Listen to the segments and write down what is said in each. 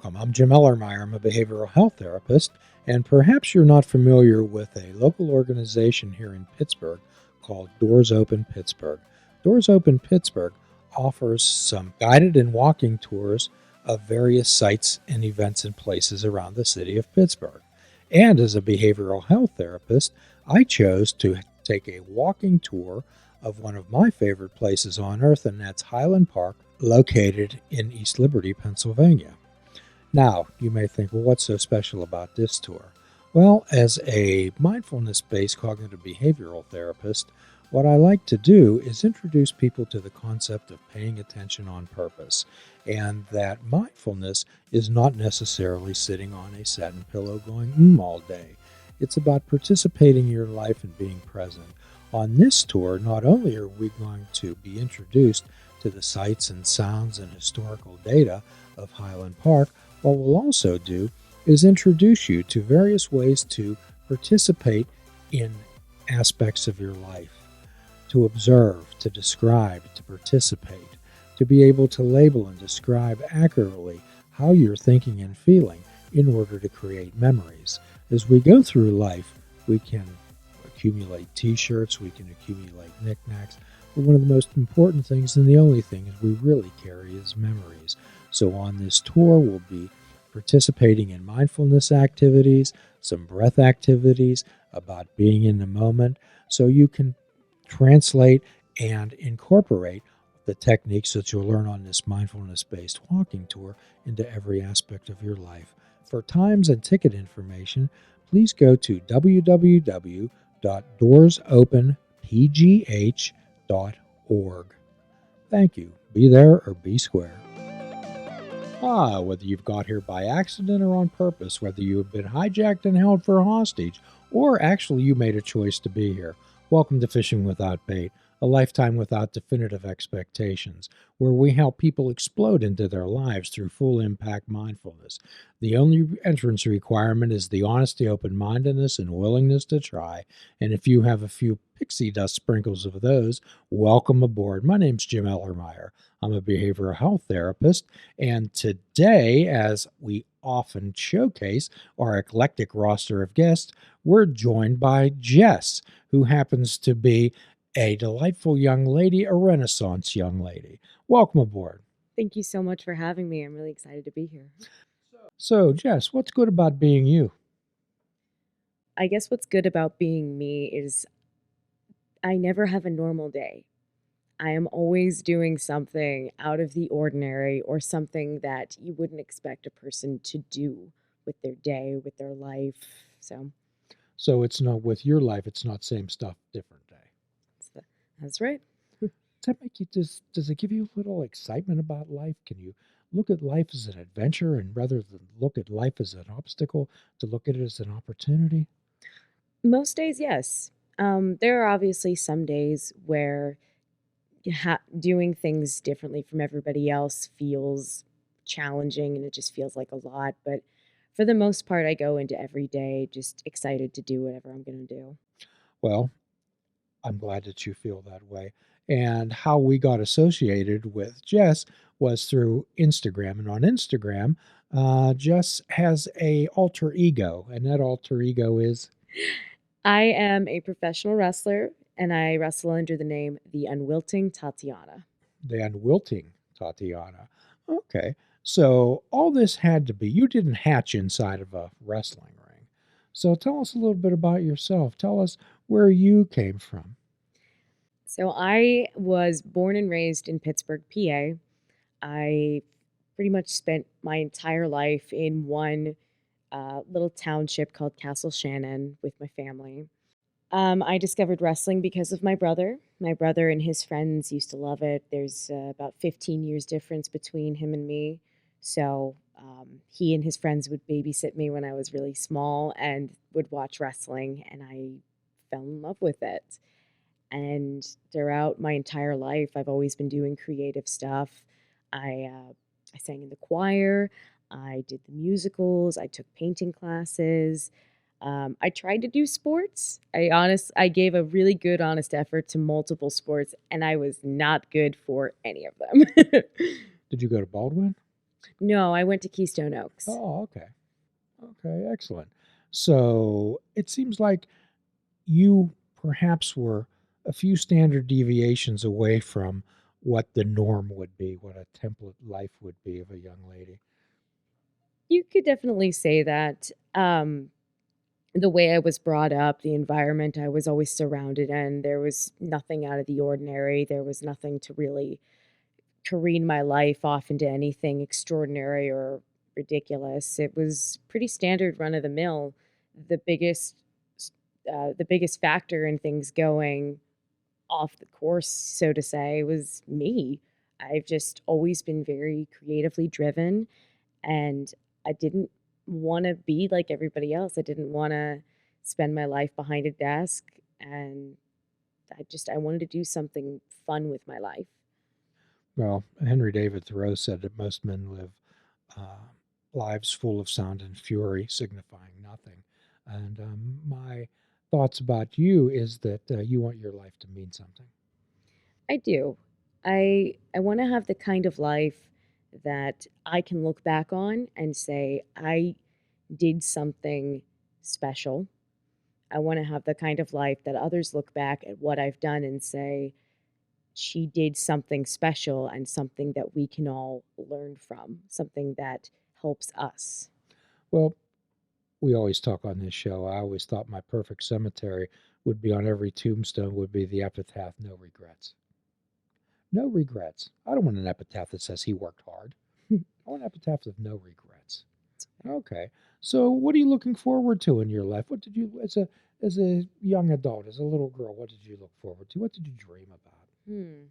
Welcome. I'm Jim Ellermeyer. I'm a behavioral health therapist, and perhaps you're not familiar with a local organization here in Pittsburgh called Doors Open Pittsburgh. Doors Open Pittsburgh offers some guided and walking tours of various sites and events and places around the city of Pittsburgh. And as a behavioral health therapist, I chose to take a walking tour of one of my favorite places on earth, and that's Highland Park, located in East Liberty, Pennsylvania. Now, you may think, well, what's so special about this tour? Well, as a mindfulness-based cognitive behavioral therapist, what I like to do is introduce people to the concept of paying attention on purpose, and that mindfulness is not necessarily sitting on a satin pillow going all day. It's about participating in your life and being present. On this tour, not only are we going to be introduced to the sights and sounds and historical data of Highland Park, what we'll also do is introduce you to various ways to participate in aspects of your life, to observe, to describe, to participate, to be able to label and describe accurately how you're thinking and feeling in order to create memories. As we go through life, we can accumulate t-shirts, we can accumulate knickknacks, but one of the most important things and the only thing is we really carry is memories. So on this tour, we'll be participating in mindfulness activities, some breath activities about being in the moment, so you can translate and incorporate the techniques that you'll learn on this mindfulness-based walking tour into every aspect of your life. For times and ticket information, please go to www.doorsopenpgh.org. Thank you. Be there or be square. Whether you've got here by accident or on purpose, whether you have been hijacked and held for hostage, or actually you made a choice to be here, welcome to Fishing Without Bait, a lifetime without definitive expectations, where we help people explode into their lives through full impact mindfulness. The only entrance requirement is the honesty, open-mindedness, and willingness to try. And if you have a few pixie dust sprinkles of those, welcome aboard. My name's Jim Ellermeyer. I'm a behavioral health therapist, and today, as we often showcase our eclectic roster of guests, we're joined by Jess, who happens to be a delightful young lady, a Renaissance young lady. Welcome aboard. Thank you so much for having me. I'm really excited to be here. So, Jess, what's good about being you? I guess what's good about being me is I never have a normal day. I am always doing something out of the ordinary or something that you wouldn't expect a person to do with their day, with their life. So it's not with your life, it's not same stuff, different day. That's right. Does that make you, does it give you a little excitement about life? Can you look at life as an adventure and rather than look at life as an obstacle, to look at it as an opportunity? Most days, yes. There are obviously some days where doing things differently from everybody else feels challenging and it just feels like a lot. But for the most part, I go into every day just excited to do whatever I'm going to do. Well, I'm glad that you feel that way. And how we got associated with Jess was through Instagram. And on Instagram, Jess has a alter ego, and that alter ego is? I am a professional wrestler, and I wrestle under the name the Unwilting Tatiana. The Unwilting Tatiana. Okay. So all this had to be, you didn't hatch inside of a wrestling ring. So tell us a little bit about yourself. Tell us where you came from. So I was born and raised in Pittsburgh, PA. I pretty much spent my entire life in one little township called Castle Shannon with my family. I discovered wrestling because of my brother. My brother and his friends used to love it. There's about 15 years difference between him and me. So he and his friends would babysit me when I was really small and would watch wrestling, and I fell in love with it. And throughout my entire life, I've always been doing creative stuff. I sang in the choir. I did the musicals. I took painting classes. I tried to do sports. I gave a really good, honest effort to multiple sports, and I was not good for any of them. Did you go to Baldwin? No, I went to Keystone Oaks. Oh, okay. Okay, excellent. So it seems like you perhaps were a few standard deviations away from what the norm would be, what a template life would be of a young lady. You could definitely say that. The way I was brought up, the environment I was always surrounded in, there was nothing out of the ordinary. There was nothing to really careen my life off into anything extraordinary or ridiculous. It was pretty standard run of the mill. The biggest the biggest factor in things going off the course, so to say, was me. I've just always been very creatively driven, and I didn't want to be like everybody else. I didn't want to spend my life behind a desk, and I wanted to do something fun with my life. Well, Henry David Thoreau said that most men live uh, lives full of sound and fury, signifying nothing. And my thoughts about you is that you want your life to mean something. I do. I want to have the kind of life that I can look back on and say I did something special. I want to have the kind of life that others look back at what I've done and say she did something special and something that we can all learn from, something that helps us. Well, we always talk on this show. I always thought my perfect cemetery would be on every tombstone would be the epitaph, no regrets. No regrets. I don't want an epitaph that says he worked hard. I want an epitaph with no regrets. Okay. So what are you looking forward to in your life? What did you as a young adult, as a little girl, what did you look forward to? What did you dream about? Hmm.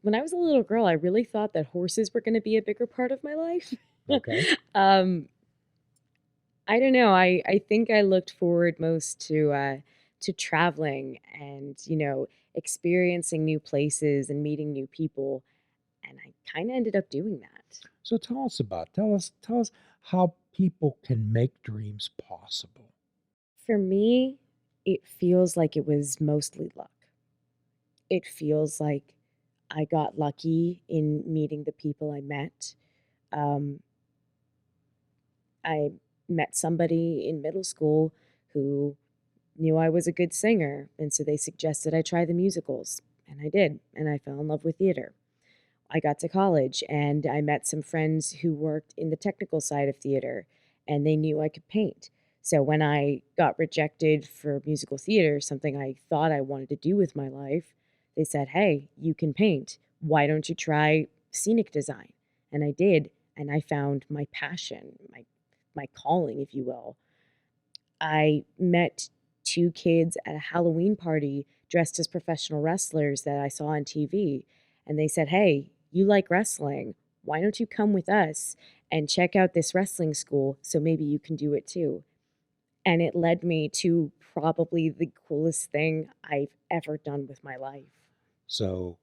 When I was a little girl, I really thought that horses were going to be a bigger part of my life. Okay. um, I don't know. I think I looked forward most to traveling and experiencing new places and meeting new people, and I kind of ended up doing that. So tell us how people can make dreams possible. For me, it feels like it was mostly luck. It feels like I got lucky in meeting the people I met. Um, I met somebody in middle school who knew I was a good singer, and so they suggested I try the musicals, and I did, and I fell in love with theater. I got to college and I met some friends who worked in the technical side of theater, and they knew I could paint. So when I got rejected for musical theater, something I thought I wanted to do with my life, they said, "Hey, you can paint. Why don't you try scenic design?" And I did, and I found my passion, my calling, if you will. I met two kids at a Halloween party dressed as professional wrestlers that I saw on TV. And they said, "Hey, you like wrestling. Why don't you come with us and check out this wrestling school so maybe you can do it too?" And it led me to probably the coolest thing I've ever done with my life. So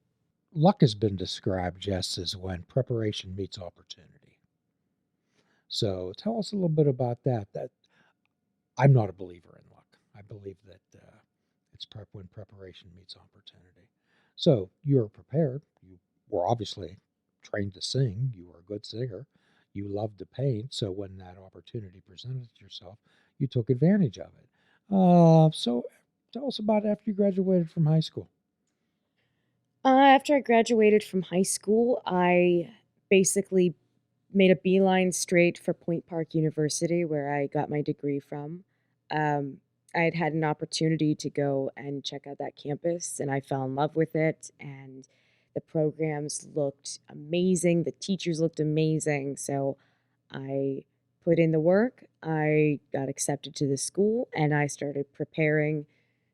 luck has been described just as when preparation meets opportunity. So tell us a little bit about that. That I'm not a believer in luck. I believe that it's when preparation meets opportunity. So you're prepared. You were obviously trained to sing. You were a good singer. You loved to paint. So when that opportunity presented yourself, you took advantage of it. So tell us about after you graduated from high school. After I graduated from high school, I basically made a beeline straight for Point Park University, where I got my degree from. Um, I had had an opportunity to go and check out that campus, and I fell in love with it. And the programs looked amazing, the teachers looked amazing. So I put in the work, I got accepted to the school, and I started preparing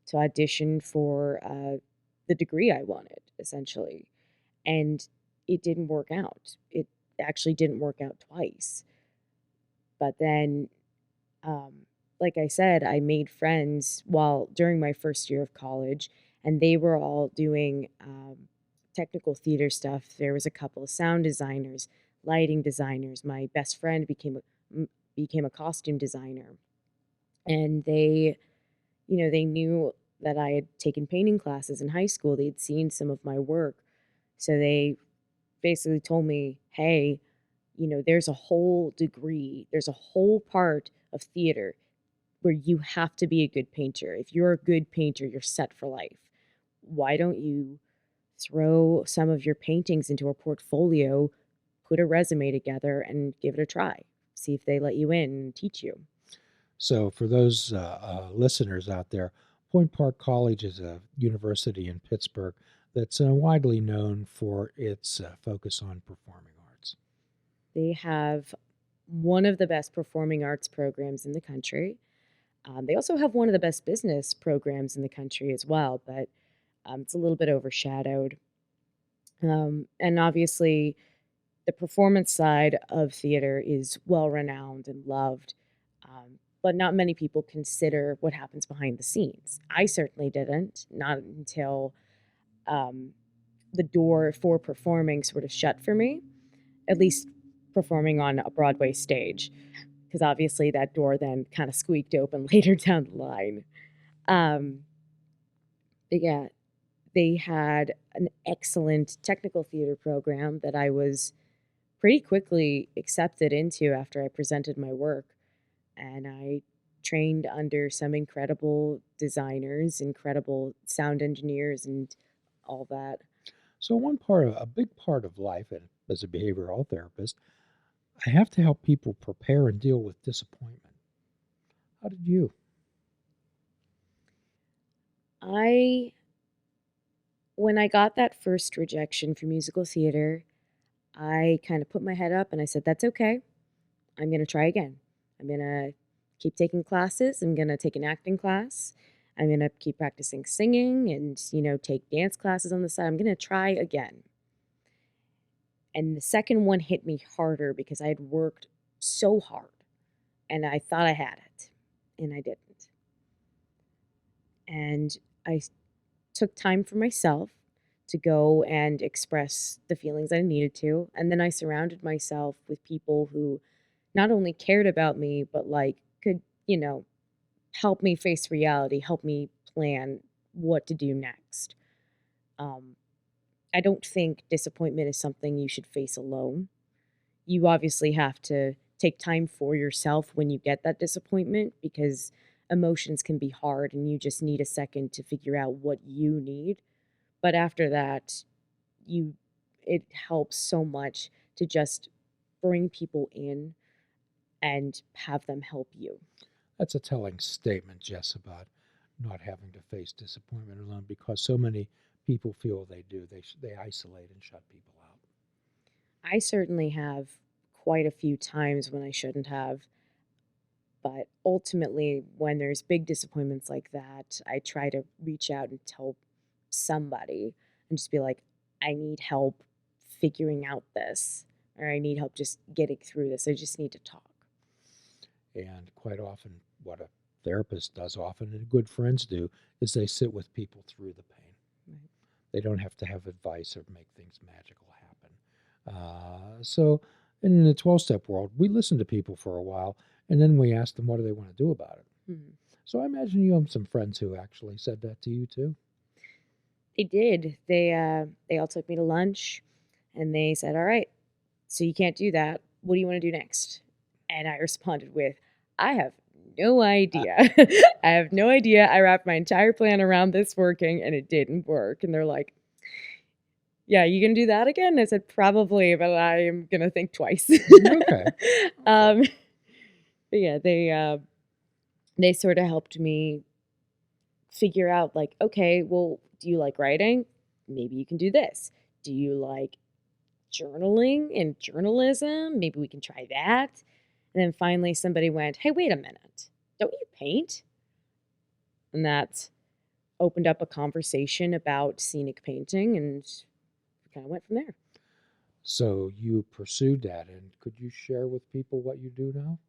to audition for the degree I wanted, essentially. And it didn't work out. It actually didn't work out twice. But then, um, like I said, I made friends while during my first year of college, and they were all doing technical theater stuff. There was a couple of sound designers, lighting designers. My best friend became a costume designer, and they knew that I had taken painting classes in high school. They'd seen some of my work, so they basically told me, "Hey, there's a whole degree, there's a whole part of theater where you have to be a good painter. If you're a good painter, you're set for life. Why don't you throw some of your paintings into a portfolio, put a resume together, and give it a try? See if they let you in and teach you. So, for those listeners out there, Point Park College is a university in Pittsburgh that's widely known for its focus on performing arts. They have one of the best performing arts programs in the country. They also have one of the best business programs in the country as well, but it's a little bit overshadowed. And obviously, the performance side of theater is well renowned and loved, but not many people consider what happens behind the scenes. I certainly didn't, not until um, the door for performing sort of shut for me, at least performing on a Broadway stage, because obviously that door then kind of squeaked open later down the line. Um, but yeah, they had an excellent technical theater program that I was pretty quickly accepted into after I presented my work. And I trained under some incredible designers, incredible sound engineers, and all that. So, a big part of life, and as a behavioral health therapist, I have to help people prepare and deal with disappointment. How did you? When I got that first rejection for musical theater, I kind of put my head up and I said, that's okay. I'm going to try again. I'm going to keep taking classes. I'm going to take an acting class. I'm going to keep practicing singing and, take dance classes on the side. I'm going to try again. And the second one hit me harder because I had worked so hard and I thought I had it and I didn't. And I took time for myself to go and express the feelings I needed to. And then I surrounded myself with people who not only cared about me, but could, help me face reality, help me plan what to do next. I don't think disappointment is something you should face alone. You obviously have to take time for yourself when you get that disappointment because emotions can be hard and you just need a second to figure out what you need. But after that, it helps so much to just bring people in and have them help you. That's a telling statement, Jess, about not having to face disappointment alone because so many people feel they do. They isolate and shut people out. I certainly have quite a few times when I shouldn't have, but ultimately, when there's big disappointments like that, I try to reach out and tell somebody and just be like, I need help figuring out this, or I need help just getting through this. I just need to talk. And quite often, what a therapist does often, and good friends do, is they sit with people through the pain. Right. They don't have to have advice or make things magical happen. So, in the 12-step world, we listen to people for a while, and then we ask them what do they want to do about it. Mm-hmm. So I imagine you have some friends who actually said that to you too. They did. They all took me to lunch, and they said, "All right, so you can't do that. What do you want to do next?" And I responded with, "I have no idea. I have no idea. I wrapped my entire plan around this working, and it didn't work." And they're like, "Yeah, you gonna do that again?" I said, "Probably, but I am gonna think twice." Okay. But yeah, they sort of helped me figure out okay, well, do you like writing? Maybe you can do this. Do you like journaling and journalism? Maybe we can try that. And then finally somebody went, hey, wait a minute. Don't you paint? And that opened up a conversation about scenic painting and we kind of went from there. So you pursued that, and could you share with people what you do now?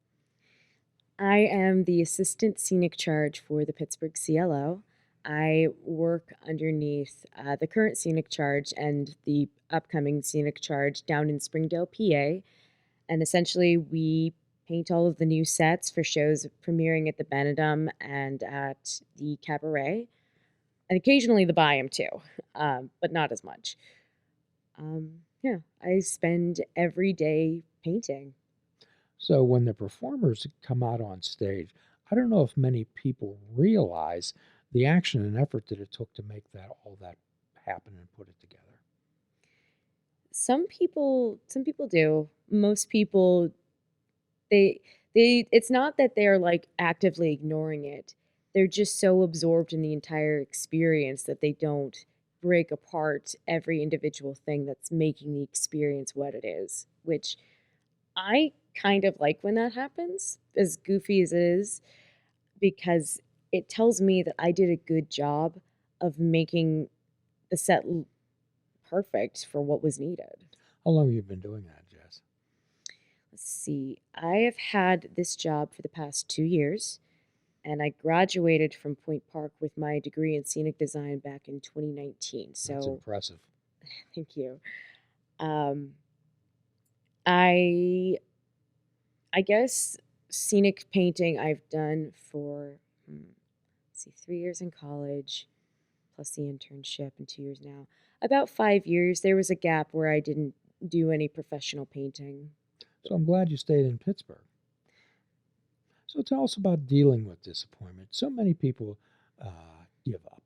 I am the assistant scenic charge for the Pittsburgh CLO. I work underneath the current scenic charge and the upcoming scenic charge down in Springdale, PA. And essentially, we paint all of the new sets for shows premiering at the Benedum and at the Cabaret, and occasionally the Byam too, but not as much. Yeah, I spend every day painting. So when the performers come out on stage, I don't know if many people realize the action and effort that it took to make all that happen and put it together. Some people do. Most people, they it's not that they're like actively ignoring it. They're just so absorbed in the entire experience that they don't break apart every individual thing that's making the experience what it is, which I kind of like when that happens, as goofy as it is, because it tells me that I did a good job of making the set perfect for what was needed. How long have you been doing that, Jess? Let's see. I have had this job for the past 2 years, and I graduated from Point Park with my degree in scenic design back in 2019. That's So, impressive. thank you. Um, I I guess scenic painting I've done for let's see, 3 years in college, plus the internship, and 2 years now. About 5 years. There was a gap where I didn't do any professional painting. So I'm glad you stayed in Pittsburgh. So tell us about dealing with disappointment. So many people give up.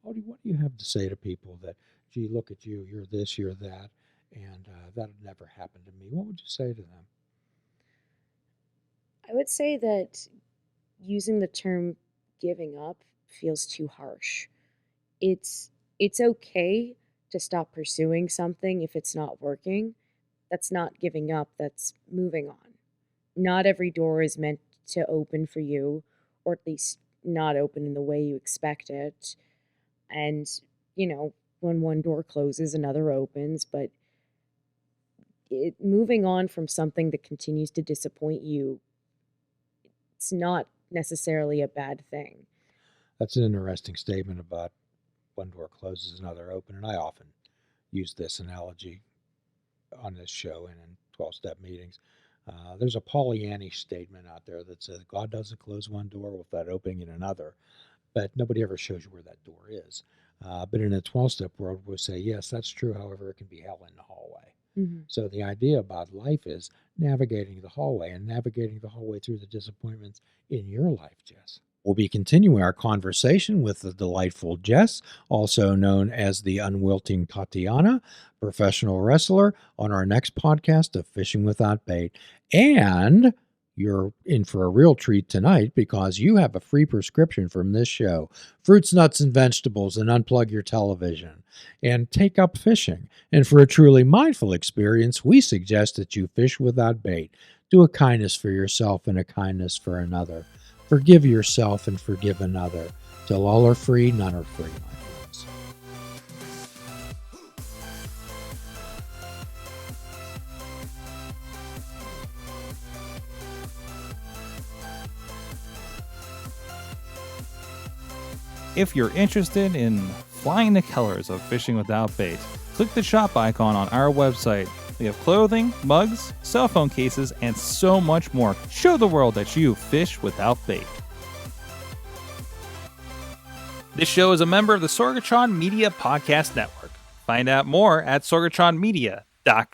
What do you have to say to people that, gee, look at you, you're this, you're that, and that never happened to me? What would you say to them? I would say that using the term giving up feels too harsh. It's okay to stop pursuing something if it's not working. That's not giving up, that's moving on. Not every door is meant to open for you, or at least not open in the way you expect it. And, when one door closes, another opens, but moving on from something that continues to disappoint you, it's not necessarily a bad thing. That's an interesting statement about one door closes, another open, and I often use this analogy on this show and in 12-step meetings. There's a Pollyannish statement out there that says God doesn't close one door without opening another, but nobody ever shows you where that door is. But in a 12-step world, we'll say, yes, that's true. However, it can be hell in the hallway. Mm-hmm. So the idea about life is navigating the hallway and navigating the hallway through the disappointments in your life, Jess. We'll be continuing our conversation with the delightful Jess, also known as the Unwilting Tatiana, professional wrestler, on our next podcast of Fishing Without Bait. And you're in for a real treat tonight because you have a free prescription from this show: fruits, nuts, and vegetables, and unplug your television and take up fishing. And for a truly mindful experience, we suggest that you fish without bait. Do a kindness for yourself and a kindness for another. Forgive yourself and forgive another. Till all are free, none are free, my friends. If you're interested in flying the colors of Fishing Without Bait, click the shop icon on our website. We have clothing, mugs, cell phone cases, and so much more. Show the world that you fish without bait. This show is a member of the Sorgatron Media Podcast Network. Find out more at sorgatronmedia.com.